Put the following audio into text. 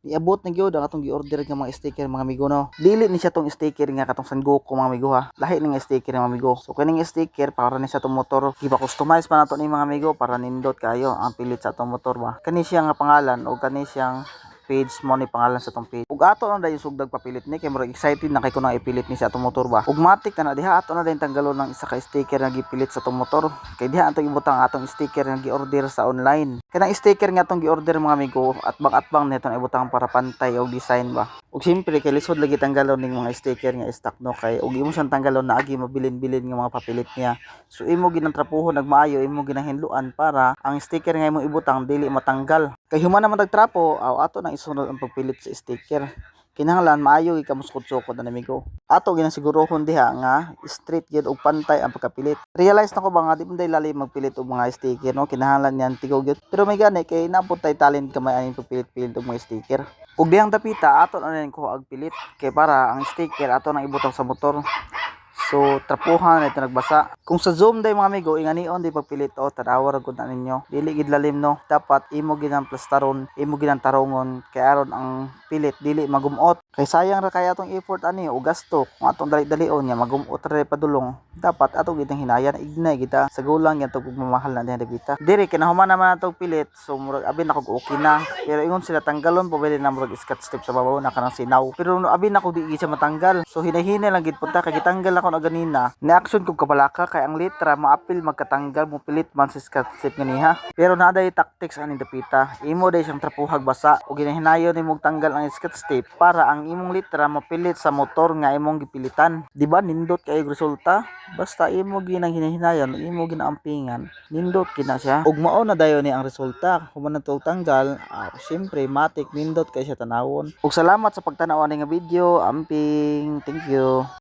Niabot na gyud ang atong gi-order nga mga sticker mga amigo no. Dili ni siya tong sticker nga katong San Goku mga amigo ha. Lahi ni nga sticker mga amigo. So kaning sticker para ni sa atong motor, gipa-customize pa nato ni mga amigo para nindot kayo ang pilit sa atong motor ba. Kani siya nga pangalan o kani siyang page mo ni pangalan sa tong page. Ug ato na dayon sugdag papilit ni kay murag excited na kay kuno ipilit ni sa atong motor ba. Ug matik na diha ato na dayon tanggalon ng isa ka sticker nga gipilit sa atong motor. Kay diha atong ibutang atong sticker nga gi-order sa online. Kanang sticker nga atong gi-order mga amigo at bang neto na ibutang para pantay og design ba. Ug siyempre kay lisod lagi tanggalon ning mga sticker nga stock no kay ug imo siyang tanggalon na agi mabilin-bilin nga mga papilit niya. So imo ginang trapuhon nagmaayo imo ginahinluan para ang sticker nga imo ibutang dili matanggal. Kay human naman nagtrapo, ato na isunod ang pagpilit sa sticker. Kinahanglan maayo ikamuskod-sukod na namigo. Ato ginasigurohon diha nga straight gyud og pantay ang pagkapilit. Realize na ko ba nga di man day lalim magpilit og mga sticker no, kinahanglan yan tigog gyud. Pero may gani kay napud tay talent kamay aning pagpilit-pilit og mga sticker. Ug dihang dapita ato na rin ko ag pilit kay para ang sticker ato nang ibutang sa motor. So trapuhan ito nagbasa. Kung sa Zoom day mga amigo, inganion di pagpilit o tanawa ra gud na ninyo. Dili gid lalim no. Dapat imo ginang plastaron, imo ginang tarongon kay aron ang pilit dili magumot. Kay sayang ra kay atong effort ani o gasto. Kung atong dali-dalion nya magumot ra padulong. Dapat atong gitang hinayan ignay kita sa gulang yan tug mamahal na diha dapita. Diri kinahuman naman atong pilit so murag abin ako okay na. Pero ingon sila tanggalon pwede na murag scotch tape sa babaw na kanang sinaw. Pero abin ako di siya matanggal. So hinay-hinay lang gid punta kay gitanggal ako ganina ni-action ko kabalaka kay ang litra maapil magkatanggal mo pilit man sa scotch tape ganiha. Pero naday tactics ani dapita imo day siyang trapuhag basa o ginahinayon nimo tanggal ang scotch tape para ang imong litra mapilit sa motor nga imong gipilitan. Di ba nindot kay resulta basta imo ginang hinahinayon imo ginaampingan nindot kina siya ug mao na dayon ni ang resulta human na tanggal. Syempre matik nindot kay siya tanawon ug salamat sa pagtan-aw ani nga video amping, thank you.